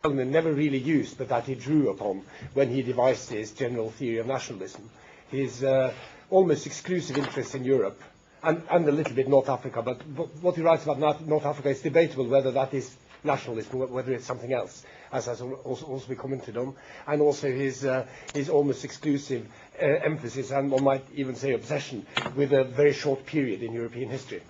Gellner never really used, but that he drew upon when he devised his general theory of nationalism. His almost exclusive interest in Europe, and a little bit North Africa, but what he writes about North Africa is debatable whether that is nationalism, whether it's something else, as has also been commented on, and also his almost exclusive emphasis, and one might even say obsession, with a very short period in European history.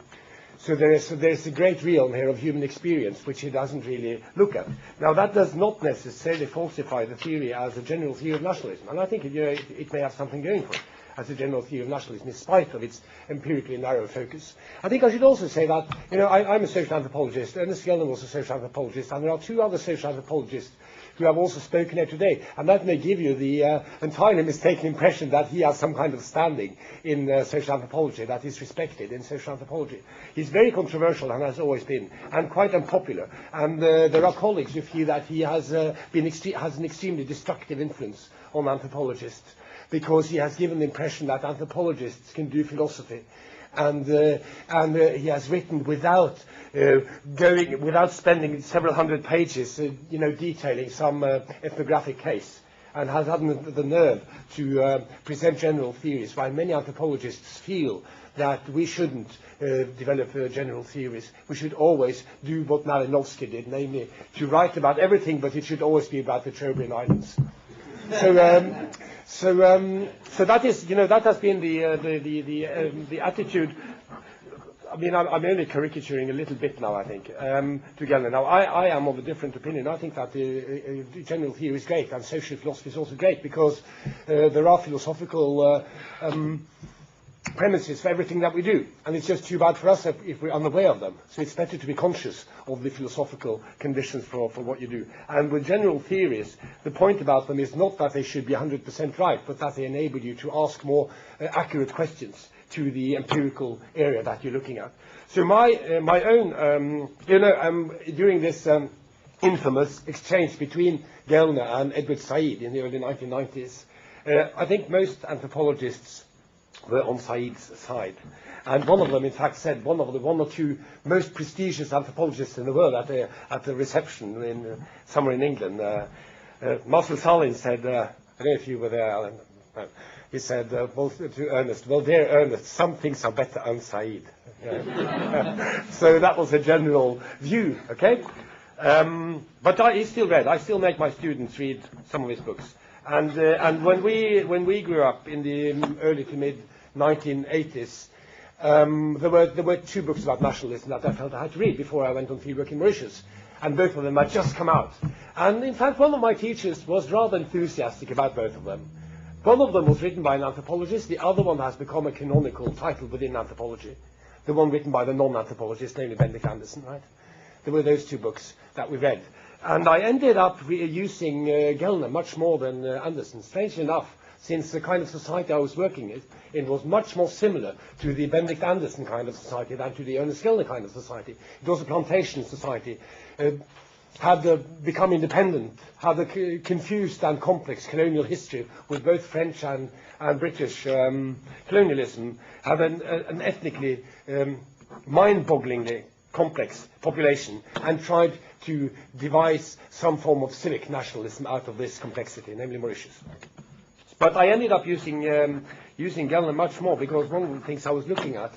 So there's a great realm here of human experience which he doesn't really look at. Now that does not necessarily falsify the theory as a general theory of nationalism, and I think it may have something going for it as a general theory of nationalism, in spite of its empirically narrow focus. I think I should also say that, I'm a social anthropologist, Ernest Gellner was a social anthropologist, and there are two other social anthropologists who have also spoken here today, and that may give you the entirely mistaken impression that he has some kind of standing in social anthropology, that is respected in social anthropology. He's very controversial and has always been, and quite unpopular, and there are colleagues who feel that he has an extremely destructive influence on anthropologists, because he has given the impression that anthropologists can do philosophy, and he has written without spending several hundred pages, detailing some ethnographic case, and has had the nerve to present general theories, while many anthropologists feel that we shouldn't develop general theories. We should always do what Malinowski did, namely to write about everything, but it should always be about the Trobriand Islands. So that is, that has been the attitude. I mean, I'm only caricaturing a little bit now, I think, together. Now, I am of a different opinion. I think that the general theory is great, and social philosophy is also great, because there are philosophical premises for everything that we do, and it's just too bad for us if we're unaware of them. So it's better to be conscious of the philosophical conditions for what you do. And with general theories, the point about them is not that they should be 100% right, but that they enable you to ask more accurate questions to the empirical area that you're looking at. So my own, during this infamous exchange between Gellner and Edward Said in the early 1990s, I think most anthropologists were on Said's side. And one of them, in fact, said, one or two most prestigious anthropologists in the world at the reception somewhere in England, Marcel Salin said, I don't know if you were there, Alan, he said both to Ernest, well, dear Ernest, some things are better unsaid. So that was a general view, okay? But he still read. I still make my students read some of his books. And when we grew up in the early to mid 1980s, there were two books about nationalism that I felt I had to read before I went on fieldwork in Mauritius, and both of them had just come out. And in fact, one of my teachers was rather enthusiastic about both of them. One of them was written by an anthropologist. The other one has become a canonical title within anthropology. The one written by the non-anthropologist, namely Benedict Anderson, right? There were those two books that we read. And I ended up using Gellner much more than Anderson. Strangely enough, since the kind of society I was working in was much more similar to the Benedict Anderson kind of society than to the Ernest Gellner kind of society. It was a plantation society, had become independent, had a confused and complex colonial history with both French and British colonialism, had an ethnically, mind-bogglingly complex population, and tried to devise some form of civic nationalism out of this complexity, namely Mauritius. But I ended up using Gellner much more, because one of the things I was looking at,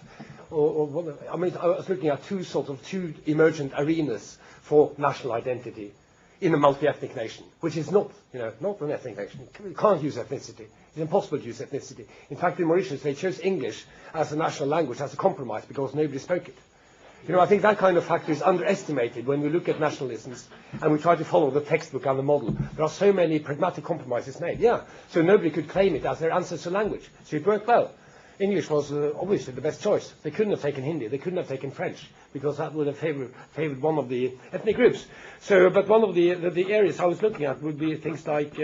I was looking at two emergent arenas for national identity in a multi-ethnic nation, which is not an ethnic nation. You can't use ethnicity. It's impossible to use ethnicity. In fact, in Mauritius, they chose English as a national language as a compromise because nobody spoke it. I think that kind of factor is underestimated when we look at nationalisms and we try to follow the textbook and the model. There are so many pragmatic compromises made. Yeah, so nobody could claim it as their ancestral language. So it worked well. English was obviously the best choice. They couldn't have taken Hindi. They couldn't have taken French, because that would have favored one of the ethnic groups. So, but one of the areas I was looking at would be things like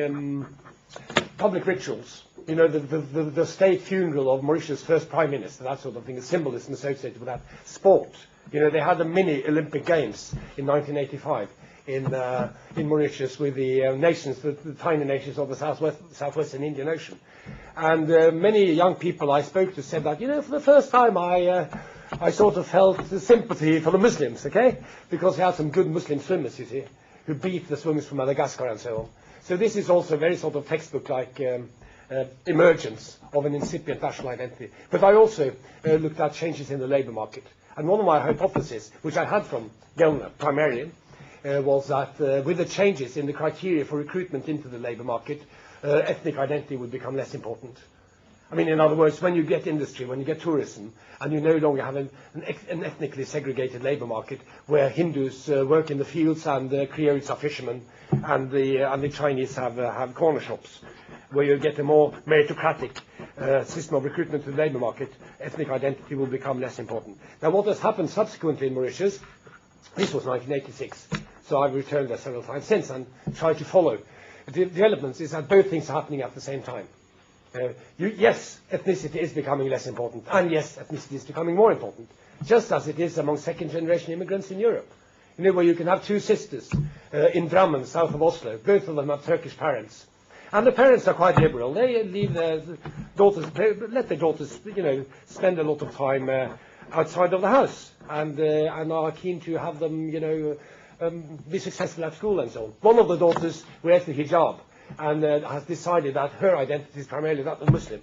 public rituals. The state funeral of Mauritius' first prime minister, that sort of thing, the symbolism associated with that. Sport. They had the mini Olympic Games in 1985 in Mauritius with the nations, the tiny nations of the southwestern Indian Ocean. And many young people I spoke to said that, for the first time I sort of felt the sympathy for the Muslims, okay? Because they had some good Muslim swimmers, you see. who beat the swimmers from Madagascar and so on. So this is also very sort of textbook-like emergence of an incipient national identity. But I also looked at changes in the labour market. And one of my hypotheses, which I had from Gellner primarily, was that with the changes in the criteria for recruitment into the labour market, ethnic identity would become less important. I mean, in other words, when you get industry, when you get tourism, and you no longer have an ethnically segregated labour market where Hindus work in the fields and Creoles are fishermen, and the Chinese have corner shops, where you get a more meritocratic system of recruitment to the labour market, ethnic identity will become less important. Now, what has happened subsequently in Mauritius, this was 1986, so I've returned there several times since and tried to follow the developments, is that both things are happening at the same time. Yes, ethnicity is becoming less important, and yes, ethnicity is becoming more important, just as it is among second-generation immigrants in Europe. You know, where you can have two sisters in Drammen, south of Oslo. Both of them have Turkish parents. And the parents are quite liberal. They leave their daughters, let their daughters, you know, spend a lot of time outside of the house, and are keen to have them, you know, be successful at school and so on. One of the daughters wears the hijab, and has decided that her identity is primarily that of Muslim.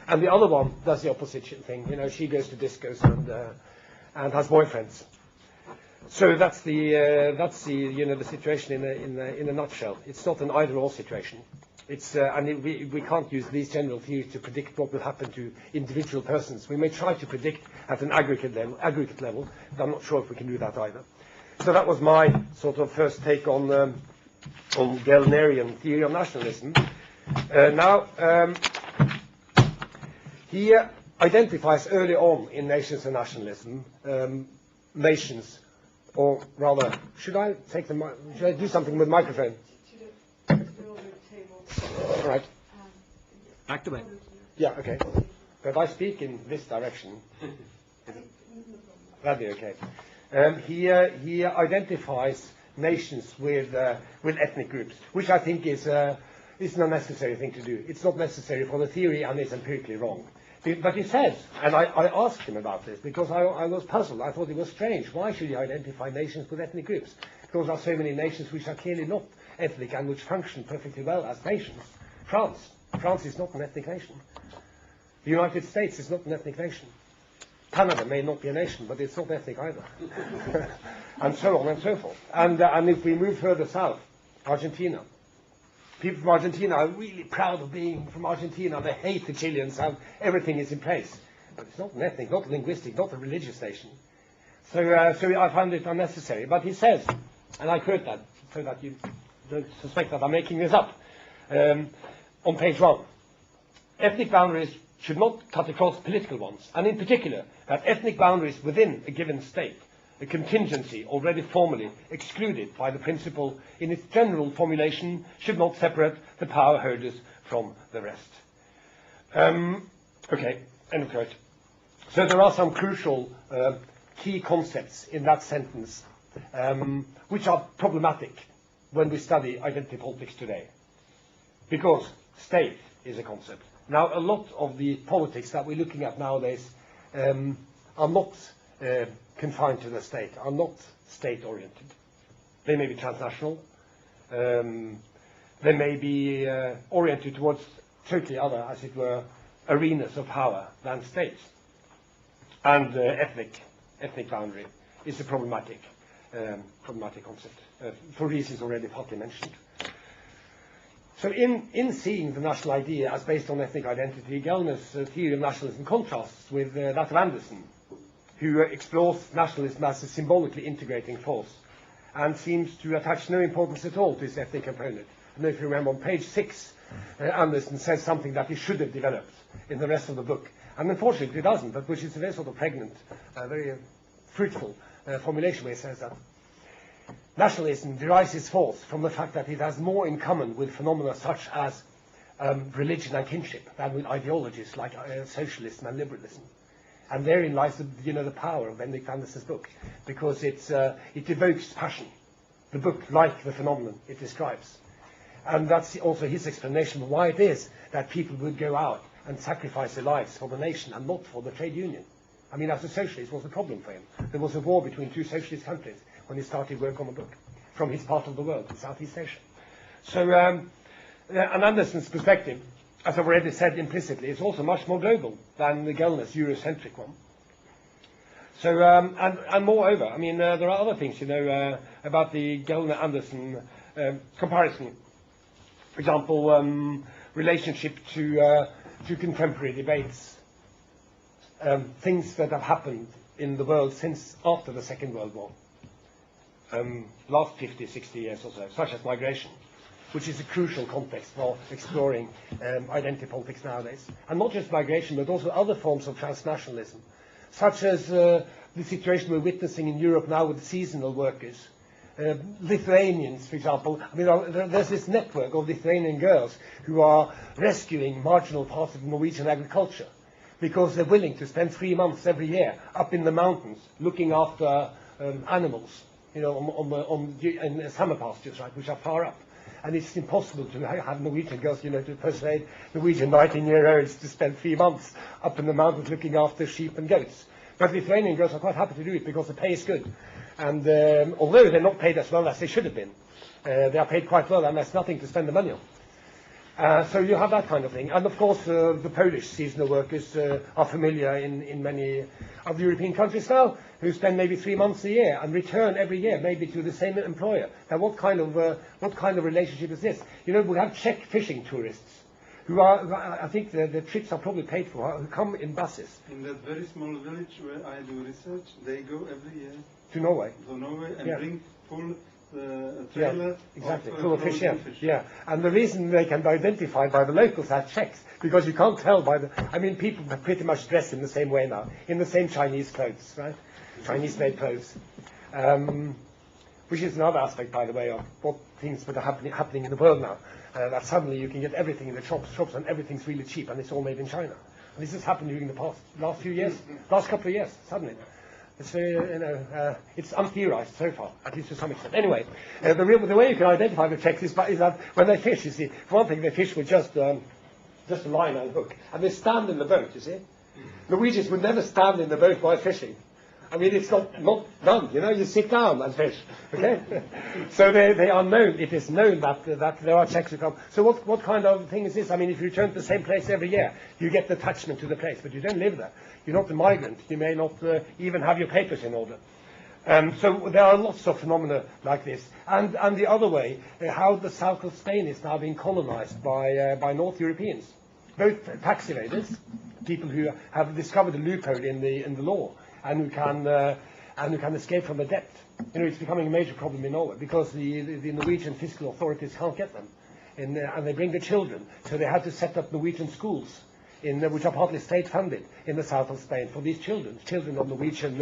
And the other one does the opposite thing. You know, she goes to discos and has boyfriends. So that's the you know, the situation in a nutshell. It's not an either-or situation. It's we can't use these general theories to predict what will happen to individual persons. We may try to predict at an aggregate level, but I'm not sure if we can do that either. So that was my sort of first take on Gellnerian theory of nationalism. Now, he identifies early on in Nations and Nationalism nations, or rather, should I do something with the microphone? All right. Back to back. Yeah, okay. But if I speak in this direction, that'd be okay. He identifies nations with ethnic groups, which I think is an unnecessary thing to do. It's not necessary for the theory, and it's empirically wrong. But he says, and I asked him about this because I was puzzled. I thought it was strange. Why should he identify nations with ethnic groups? Because there are so many nations which are clearly not ethnic and which function perfectly well as nations. France is not an ethnic nation. The United States is not an ethnic nation. Canada may not be a nation, but it's not ethnic either. And so on and so forth. And if we move further south, Argentina. People from Argentina are really proud of being from Argentina. They hate the Chileans, and everything is in place. But it's not an ethnic, not a linguistic, not a religious nation. So I find it unnecessary. But he says, and I quote that, so that you don't suspect that I'm making this up, on page 1, ethnic boundaries should not cut across political ones, and in particular, that ethnic boundaries within a given state, a contingency already formally excluded by the principle in its general formulation, should not separate the power holders from the rest. Okay, end of quote. So there are some crucial key concepts in that sentence which are problematic when we study identity politics today. Because state is a concept. Now, a lot of the politics that we're looking at nowadays are not confined to the state, are not state-oriented. They may be transnational. They may be oriented towards totally other, as it were, arenas of power than states. And ethnic boundary is a problematic concept for reasons already partly mentioned. So in seeing the national idea as based on ethnic identity, Gellner's theory of nationalism contrasts with that of Anderson, who explores nationalism as a symbolically integrating force and seems to attach no importance at all to its ethnic component. And if you remember, on page 6, Anderson says something that he should have developed in the rest of the book. And unfortunately it doesn't, but which is a very sort of pregnant, very fruitful formulation where he says that nationalism derives its force from the fact that it has more in common with phenomena such as religion and kinship than with ideologies like socialism and liberalism. And therein lies the power of Benedict Anderson's book, because it evokes passion. The book, like the phenomenon it describes. And that's also his explanation of why it is that people would go out and sacrifice their lives for the nation and not for the trade union. I mean, as a socialist, it was a problem for him. There was a war between two socialist countries when he started work on the book. from his part of the world, Southeast Asia. So, and Andersen's perspective, as I've already said implicitly, is also much more global than the Gellner's Eurocentric one. So, and moreover, I mean, there are other things, about the Gellner-Andersen comparison. For example, relationship to contemporary debates, things that have happened in the world since after the Second World War, last 50, 60 years or so, such as migration, which is a crucial context for exploring identity politics nowadays. And not just migration, but also other forms of transnationalism, such as the situation we're witnessing in Europe now with seasonal workers. Lithuanians, for example. I mean, there's this network of Lithuanian girls who are rescuing marginal parts of Norwegian agriculture because they're willing to spend 3 months every year up in the mountains looking after animals, in summer pastures, right, which are far up. And it's impossible to have Norwegian girls, to persuade Norwegian 19-year-olds to spend 3 months up in the mountains looking after sheep and goats. But Lithuanian girls are quite happy to do it because the pay is good. And although they're not paid as well as they should have been, they are paid quite well, and there's nothing to spend the money on. So you have that kind of thing. And of course, the Polish seasonal workers are familiar in many of the European countries now, who spend maybe 3 months a year and return every year, maybe to the same employer. Now, what kind of relationship is this? We have Czech fishing tourists who are, I think the trips are probably paid for, who come in buses. In that very small village where I do research, they go every year to Norway. And bring full trailer exactly, full of fish, yeah. And the reason they can be identified by the locals as Czechs, because you can't tell by people pretty much dress in the same way now, in the same Chinese clothes, right? Chinese-made clothes. Which is another aspect, by the way, of what things that are happening in the world now. That suddenly you can get everything in the shops, and everything's really cheap, and it's all made in China. And this has happened during the last few years, last couple of years, suddenly. It's it's untheorized so far, at least to some extent. Anyway, the way you can identify the Czechs is that when they fish, you see, for one thing, they fish with just a line and hook, and they stand in the boat. You see, Norwegians would never stand in the boat while fishing. I mean, it's not done. You sit down and fish. Okay, so they are known. It is known that there are Czechs who come. So what kind of thing is this? I mean, if you return to the same place every year, you get the attachment to the place, but you don't live there. You're not a migrant. You may not even have your papers in order. So there are lots of phenomena like this. And the other way, how the south of Spain is now being colonized by North Europeans, both tax evaders, people who have discovered a loophole in the law, and who can escape from the debt. It's becoming a major problem in Norway because the Norwegian fiscal authorities can't get them, and they bring the children. So they had to set up Norwegian schools, which are partly state-funded in the south of Spain for these children of Norwegian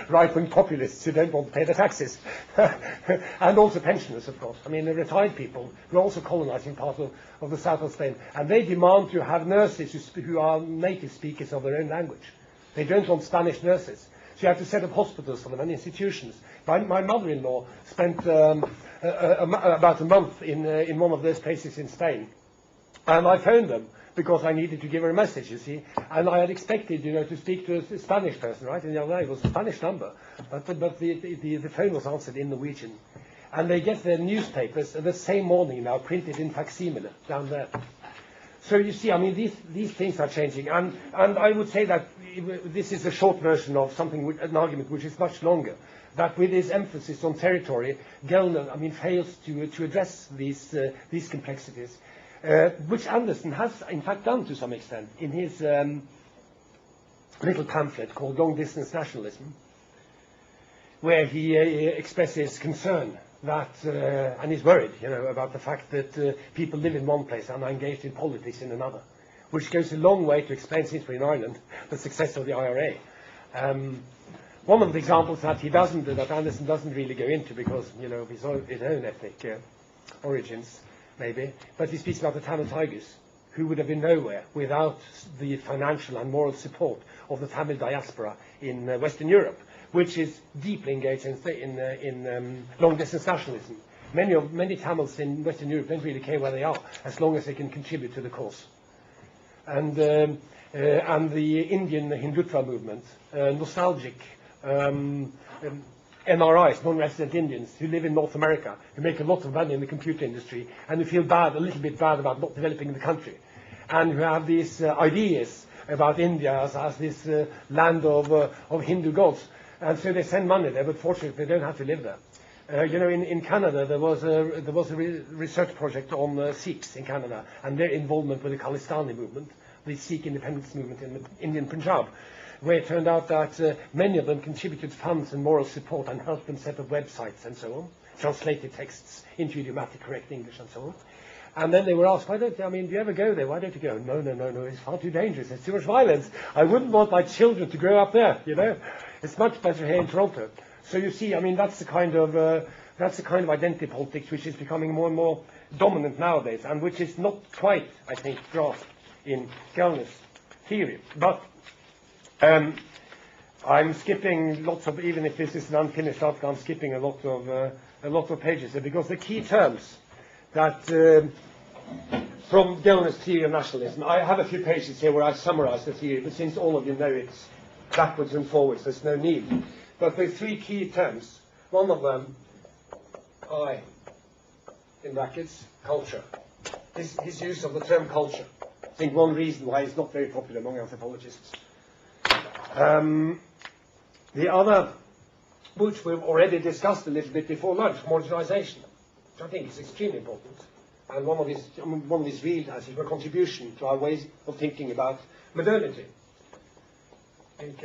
right-wing populists who don't want to pay the taxes, and also pensioners, of course. I mean, the retired people who are also colonizing part of the south of Spain, and they demand to have nurses who are native speakers of their own language. They don't want Spanish nurses. So you have to set up hospitals for them and institutions. My mother-in-law spent about a month in one of those places in Spain. And I phoned them because I needed to give her a message, you see. And I had expected, to speak to a Spanish person, right? And the other day it was a Spanish number. But the phone was answered in Norwegian. And they get their newspapers the same morning now, printed in facsimile down there. So you see, I mean, these things are changing, and I would say that this is a short version of an argument which is much longer. That with his emphasis on territory, Gellner, fails to address these complexities, which Andersen has in fact done to some extent in his little pamphlet called Long Distance Nationalism, where he expresses concern that, and he's worried, about the fact that people live in one place and are engaged in politics in another, which goes a long way to explain, since we're in Ireland, the success of the IRA. One of the examples that Andersen doesn't really go into because, of his own ethnic origins, maybe, but he speaks about the Tamil Tigers, who would have been nowhere without the financial and moral support of the Tamil diaspora in Western Europe, which is deeply engaged in long-distance nationalism. Many Tamils in Western Europe don't really care where they are, as long as they can contribute to the cause. And the Indian Hindutva movement, nostalgic NRIs, non-resident Indians, who live in North America, who make a lot of money in the computer industry, and who feel bad, a little bit bad about not developing the country, and who have these ideas about India as this land of Hindu gods. And so they send money there, but fortunately they don't have to live there. You know, in Canada there was a research project on Sikhs in Canada and their involvement with the Khalistani movement, the Sikh independence movement in the Indian Punjab, where it turned out that many of them contributed funds and moral support and helped them set up websites and so on, translated texts into idiomatic correct English and so on. And then they were asked, do you ever go there? Why don't you go? No, it's far too dangerous. There's too much violence. I wouldn't want my children to grow up there, you know. It's much better here in Toronto. So you see, I mean, that's the kind of identity politics which is becoming more and more dominant nowadays, and which is not quite, I think, grasped in Gellner's theory. But I'm skipping lots of, even if this is an unfinished article, I'm skipping a lot of pages there, because the key terms that from Gellner's theory of nationalism, I have a few pages here where I summarize the theory, but since all of you know it's backwards and forwards, there's no need. But the three key terms, one of them, I, in brackets, culture. His use of the term culture. I think one reason why it's not very popular among anthropologists. The other, which we've already discussed a little bit before lunch, modernization, which I think is extremely important, and one of his real, as it were, contribution to our ways of thinking about modernity. I think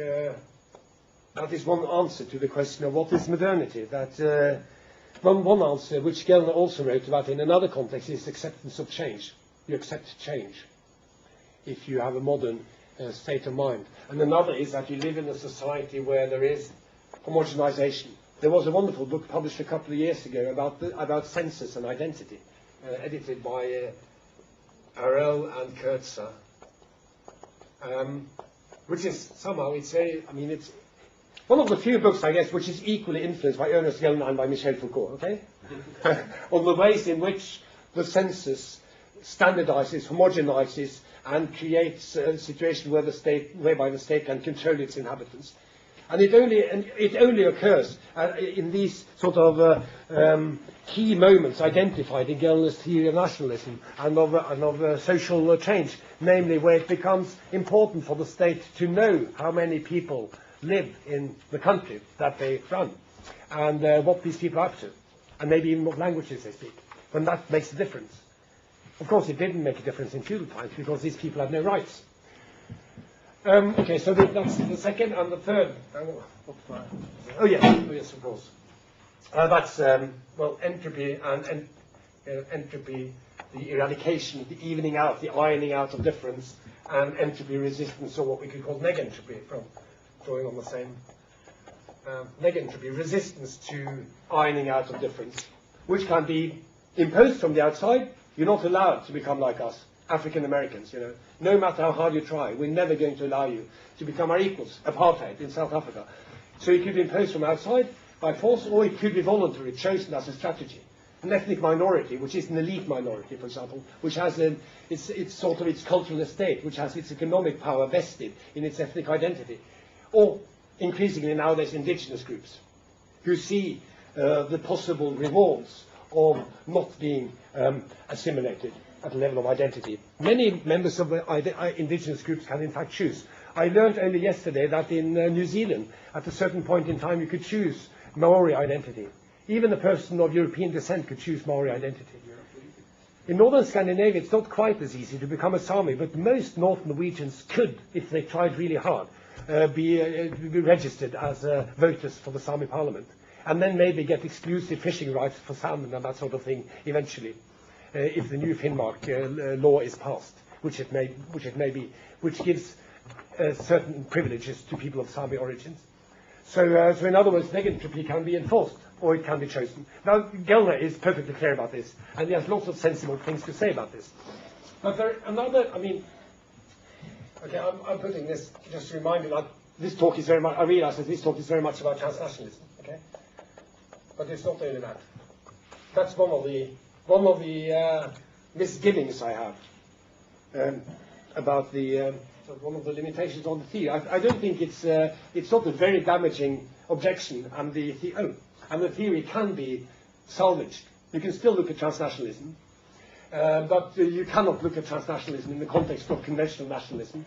that is one answer to the question of what is modernity. That one answer, which Gellner also wrote about in another context, is acceptance of change. You accept change if you have a modern state of mind. And another is that you live in a society where there is homogenization. There was a wonderful book published a couple of years ago about census and identity, edited by Arel and Kurtzer, which is somehow, it's one of the few books, I guess, which is equally influenced by Ernest Gellner and by Michel Foucault, okay? On the ways in which the census standardizes, homogenizes, and creates a situation whereby the state can control its inhabitants. And it only occurs in these sort of key moments identified in Gellner's theory of nationalism and of social change, namely where it becomes important for the state to know how many people live in the country that they run, and what these people are up to, and maybe even what languages they speak, when that makes a difference. Of course, it didn't make a difference in feudal times, because these people had no rights. Okay, so that's the second, and the third. Oh yes, of course. That's entropy and entropy, the eradication, the evening out, the ironing out of difference, and entropy resistance, or what we could call negentropy, from drawing on the same negentropy, resistance to ironing out of difference, which can be imposed from the outside. You're not allowed to become like us, African Americans, you know. No matter how hard you try, we're never going to allow you to become our equals. Apartheid in South Africa. So it could be imposed from outside by force, or it could be voluntary, chosen as a strategy. An ethnic minority, which is an elite minority, for example, which has it's sort of its cultural estate, which has its economic power vested in its ethnic identity. Or, increasingly nowadays, indigenous groups, who see the possible rewards of not being assimilated at the level of identity. Many members of the indigenous groups can in fact choose. I learned only yesterday that in New Zealand, at a certain point in time, you could choose Maori identity. Even a person of European descent could choose Maori identity. In northern Scandinavia, it's not quite as easy to become a Sami, but most North Norwegians could, if they tried really hard, be registered as voters for the Sami parliament, and then maybe get exclusive fishing rights for salmon and that sort of thing eventually, if the new Finnmark law is passed, which it may be, which gives certain privileges to people of Sami origins. So in other words, negentropy can be enforced, or it can be chosen. Now, Gellner is perfectly clear about this, and he has lots of sensible things to say about this. But I'm putting this just to remind you that this talk is very much, I realize that this talk is very much about transnationalism, okay? But it's not only that. That's one of the misgivings I have about one of the limitations on the theory. I don't think it's not a very damaging objection, and the theory can be salvaged. You can still look at transnationalism, but you cannot look at transnationalism in the context of conventional nationalism.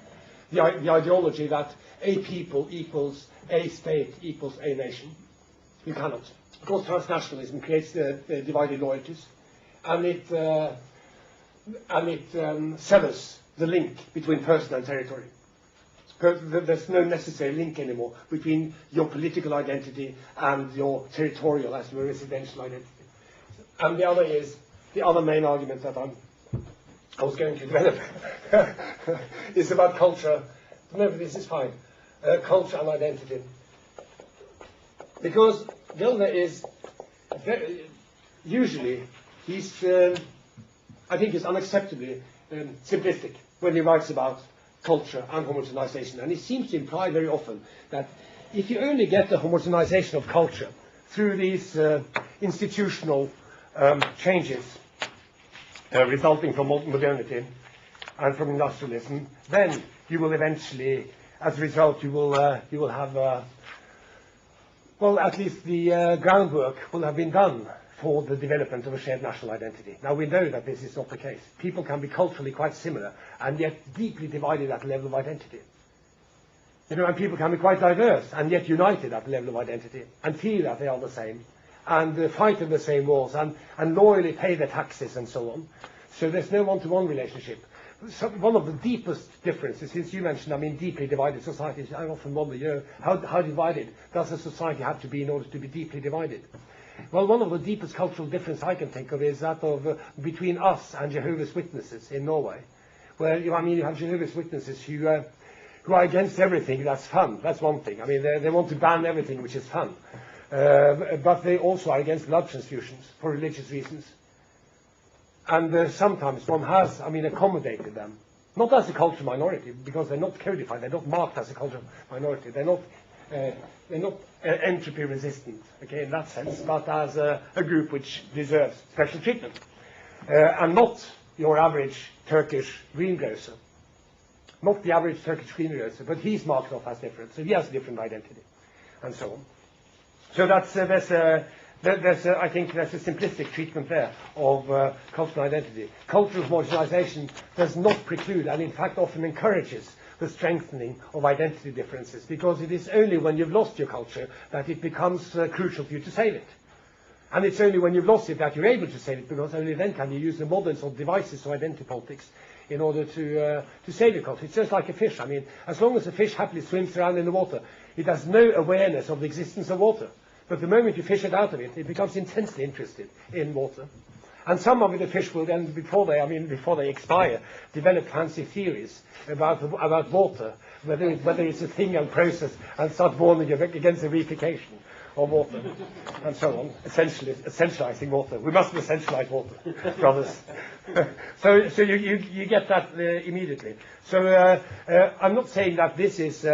The ideology that a people equals a state equals a nation. You cannot. Because transnationalism creates the divided loyalties, and it severs the link between person and territory. There's no necessary link anymore between your political identity and your territorial as your residential identity. And the other main argument that I was going to develop is about culture. No, this is fine. Culture and identity. Because Gellner is usually, I think he's unacceptably simplistic when he writes about culture and homogenization. And he seems to imply very often that if you only get the homogenization of culture through these institutional changes resulting from modernity and from industrialism, then you will eventually, as a result, you will have, well, at least the groundwork will have been done for the development of a shared national identity. Now, we know that this is not the case. People can be culturally quite similar and yet deeply divided at the level of identity. You know, and people can be quite diverse and yet united at the level of identity and feel that they are the same and fight in the same wars and loyally pay their taxes and so on. So there's no one-to-one relationship. So one of the deepest differences, since you mentioned, I mean, deeply divided societies, I often wonder, you know, how divided does a society have to be in order to be deeply divided? Well, one of the deepest cultural differences I can think of is that of between us and Jehovah's Witnesses in Norway, where you have Jehovah's Witnesses who are against everything that's fun. That's one thing. I mean, they want to ban everything which is fun, but they also are against blood transfusions for religious reasons. And sometimes one has, accommodated them, not as a cultural minority, because they're not codified, they're not marked as a cultural minority, they're not entropy resistant, okay, in that sense, but as a group which deserves special treatment, and not your average Turkish greengrocer, not the average Turkish greengrocer, but he's marked off as different, so he has a different identity, and so on. So that's I think there's a simplistic treatment there of cultural identity. Cultural homogenization does not preclude, and in fact often encourages, the strengthening of identity differences, because it is only when you've lost your culture that it becomes crucial for you to save it. And it's only when you've lost it that you're able to save it, because only then can you use the modern sort of devices of identity politics in order to save your culture. It's just like a fish. I mean, as long as a fish happily swims around in the water, it has no awareness of the existence of water. But the moment you fish it out of it, it becomes intensely interested in water. And some of the fish will then, before they expire, develop fancy theories about water, whether it's a thing and process, and start warning against the reification of water, and so on. Essentializing water. We must essentialize water, brothers. So you get that immediately. So I'm not saying that this is.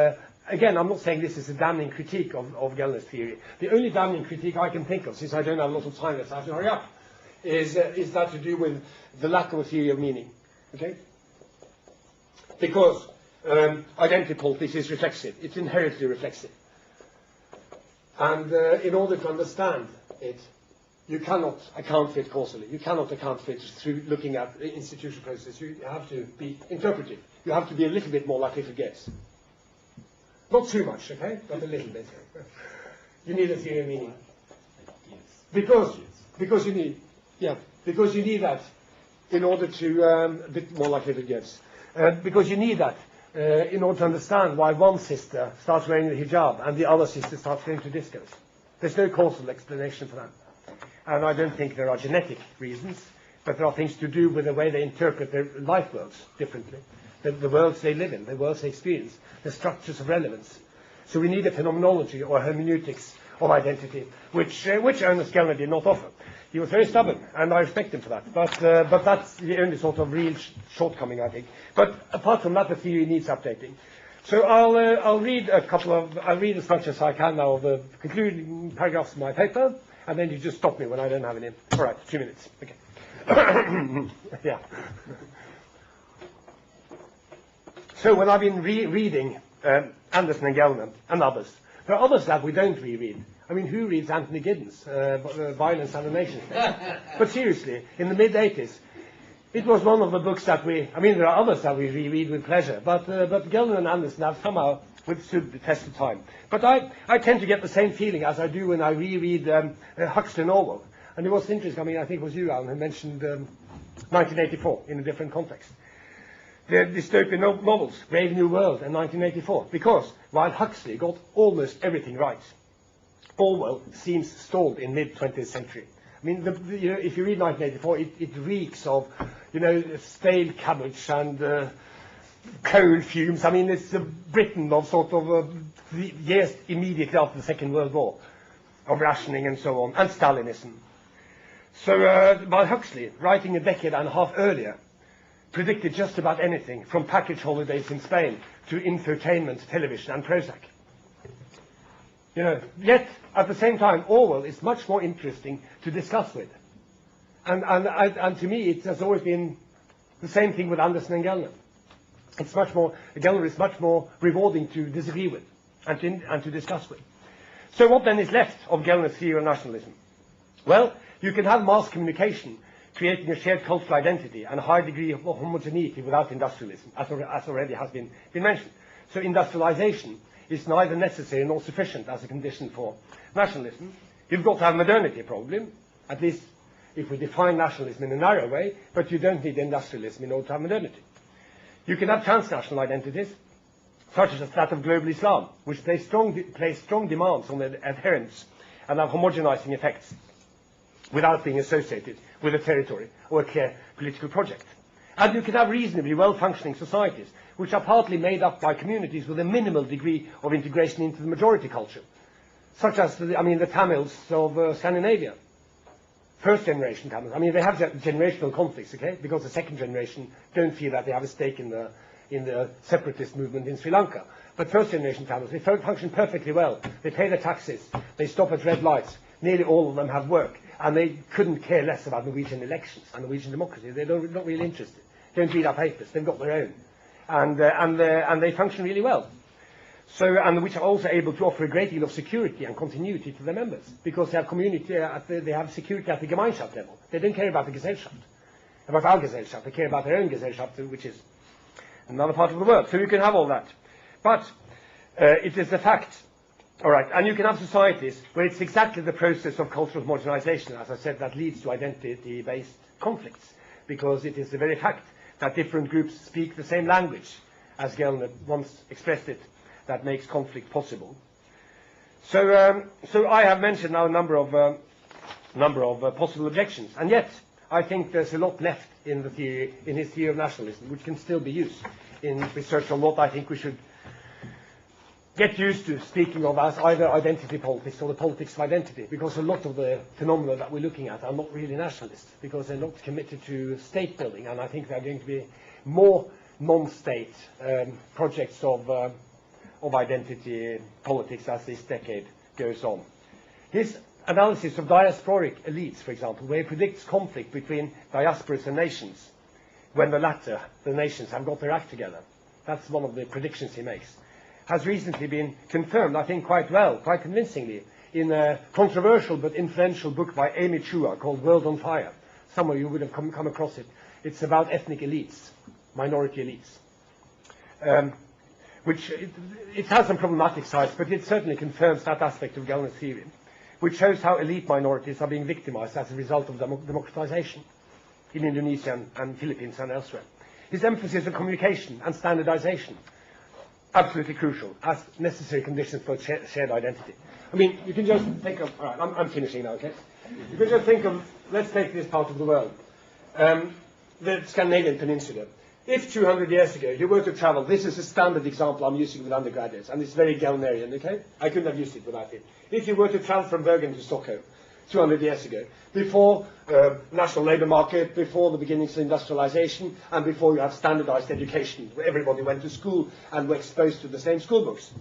Again, I'm not saying this is a damning critique of Gellner's theory. The only damning critique I can think of, since I don't have a lot of time left, I have to hurry up, is that to do with the lack of a theory of meaning. Okay? Because identity politics is reflexive. It's inherently reflexive. And in order to understand it, you cannot account for it causally. You cannot account for it through looking at institutional processes. You have to be interpretive. You have to be a little bit more like little Gibbs. Not too much, okay, but a little bit. You need a theory of meaning. Because you need that in order to, a bit more like little Gibbs. Because you need that in order to understand why one sister starts wearing the hijab and the other sister starts going to discos. There's no causal explanation for that. And I don't think there are genetic reasons, but there are things to do with the way they interpret their life worlds differently. The worlds they live in, the worlds they experience, the structures of relevance. So we need a phenomenology or hermeneutics of identity, which Ernest Gellner did not offer. He was very stubborn, and I respect him for that. But that's the only sort of real shortcoming, I think. But apart from that, the theory needs updating. So I'll read as much as I can now of the concluding paragraphs of my paper, and then you just stop me when I don't have any. All right, 2 minutes. Okay. Yeah. So when I've been reading Anderson and Gellner and others, There are others that we don't reread. I mean, who reads Anthony Giddens' Violence and the Nation State? But seriously, in the mid-80s, it was one of the books that I mean, there are others that we reread with pleasure, but Gellner and Anderson have somehow withstood the test of time. But I tend to get the same feeling as I do when I reread Huxley and Orwell. And it was interesting, I mean, I think it was you, Alan, who mentioned 1984 in a different context. The dystopian novels, Brave New World and 1984, because while Huxley got almost everything right, Orwell seems stalled in mid-20th century. I mean, you know, if you read 1984, it reeks of, you know, stale cabbage and coal fumes. I mean, it's Britain of sort of the years immediately after the Second World War, of rationing and so on, and Stalinism. So, while Huxley, writing a decade and a half earlier, predicted just about anything, from package holidays in Spain to infotainment, television, and Prozac. You know, yet at the same time, Orwell is much more interesting to discuss with, and to me, it has always been the same thing with Anderson and Gellner. It's much more Gellner is much more rewarding to disagree with and to discuss with. So, what then is left of Gellner's theory of nationalism? Well, you can have mass communication, creating a shared cultural identity and a high degree of homogeneity without industrialism, as already has been mentioned. So industrialization is neither necessary nor sufficient as a condition for nationalism. You've got to have modernity, probably, at least if we define nationalism in a narrow way, but you don't need industrialism in order to have modernity. You can have transnational identities, such as that of global Islam, which place strong demands on the adherents and have homogenizing effects without being associated with a territory or a clear political project. And you can have reasonably well-functioning societies, which are partly made up by communities with a minimal degree of integration into the majority culture, such as, the Tamils of Scandinavia. First generation Tamils. I mean, they have generational conflicts, okay, because the second generation don't feel that they have a stake in the separatist movement in Sri Lanka. But first generation Tamils, they function perfectly well. They pay their taxes. They stop at red lights. Nearly all of them have work. And they couldn't care less about Norwegian elections and Norwegian democracy. They're not really interested. They don't read our papers. They've got their own. And they function really well. So, and which are also able to offer a great deal of security and continuity to their members, because they have community, they have security at the Gemeinschaft level. They don't care about the Gesellschaft, about our Gesellschaft. They care about their own Gesellschaft, which is another part of the world. So you can have all that. But it is the fact, all right, and you can have societies where it's exactly the process of cultural modernization, as I said, that leads to identity-based conflicts, because it is the very fact that different groups speak the same language, as Gellner once expressed it, that makes conflict possible. So, so I have mentioned now a number of possible objections, and yet I think there's a lot left in the theory, in his theory of nationalism, which can still be used in research on what I think we should get used to speaking of as either identity politics or the politics of identity, because a lot of the phenomena that we're looking at are not really nationalist, because they're not committed to state building, and I think there are going to be more non-state projects of identity politics as this decade goes on. His analysis of diasporic elites, for example, where he predicts conflict between diasporas and nations when the latter, the nations, have got their act together. That's one of the predictions he makes. Has recently been confirmed, I think, quite well, quite convincingly, in a controversial but influential book by Amy Chua called World on Fire. Some of you would have come across it. It's about ethnic elites, minority elites. Which it has some problematic sides, but it certainly confirms that aspect of Gellner's theory, which shows how elite minorities are being victimized as a result of democratization in Indonesia and Philippines and elsewhere. His emphasis on communication and standardization, absolutely crucial, as necessary conditions for shared identity. I mean, you can just think of, all right, I'm finishing now, okay? You can just think of, let's take this part of the world, the Scandinavian Peninsula. If 200 years ago you were to travel, this is a standard example I'm using with undergraduates, and it's very Gellnerian, okay? I couldn't have used it without it. If you were to travel from Bergen to Stockholm 200 years ago, before national labour market, before the beginnings of industrialization, and before you have standardized education, where everybody went to school and were exposed to the same school books,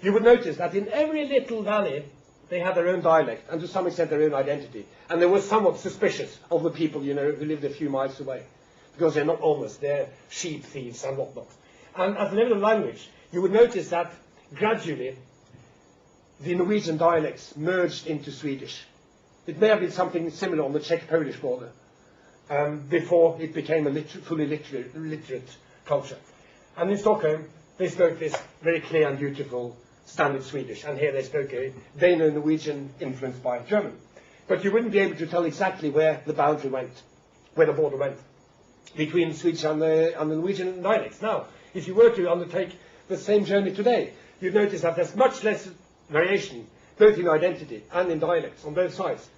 you would notice that in every little valley they had their own dialect, and to some extent their own identity. And they were somewhat suspicious of the people, you know, who lived a few miles away, because they're not honest, they're sheep thieves and whatnot. And at the level of language, you would notice that gradually the Norwegian dialects merged into Swedish. It may have been something similar on the Czech-Polish border before it became a fully literate culture. And in Stockholm, they spoke this very clear and beautiful standard Swedish, and here they spoke a Dano-Norwegian influenced by German. But you wouldn't be able to tell exactly where the boundary went, where the border went, between Swedish and the Norwegian dialects. Now, if you were to undertake the same journey today, you'd notice that there's much less variation, both in identity and in dialects on both sides.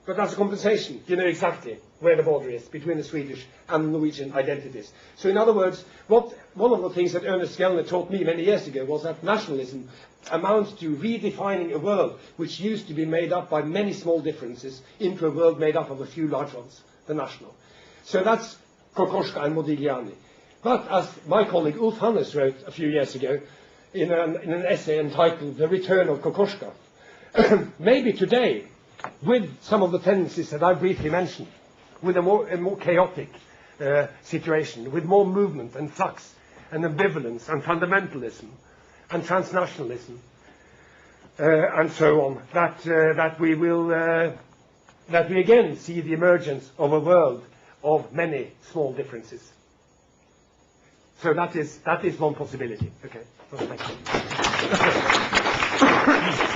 But as a compensation, you know exactly where the border is between the Swedish and the Norwegian identities. So in other words, one of the things that Ernest Gellner taught me many years ago was that nationalism amounts to redefining a world which used to be made up by many small differences into a world made up of a few large ones, the national. So that's Kokoschka and Modigliani. But as my colleague Ulf Hannes wrote a few years ago in an essay entitled The Return of Kokoschka, maybe today, with some of the tendencies that I briefly mentioned, with a more chaotic situation, with more movement and flux and ambivalence and fundamentalism and transnationalism and so on, that we again see the emergence of a world of many small differences. So that is one possibility. Okay. Well, thank you.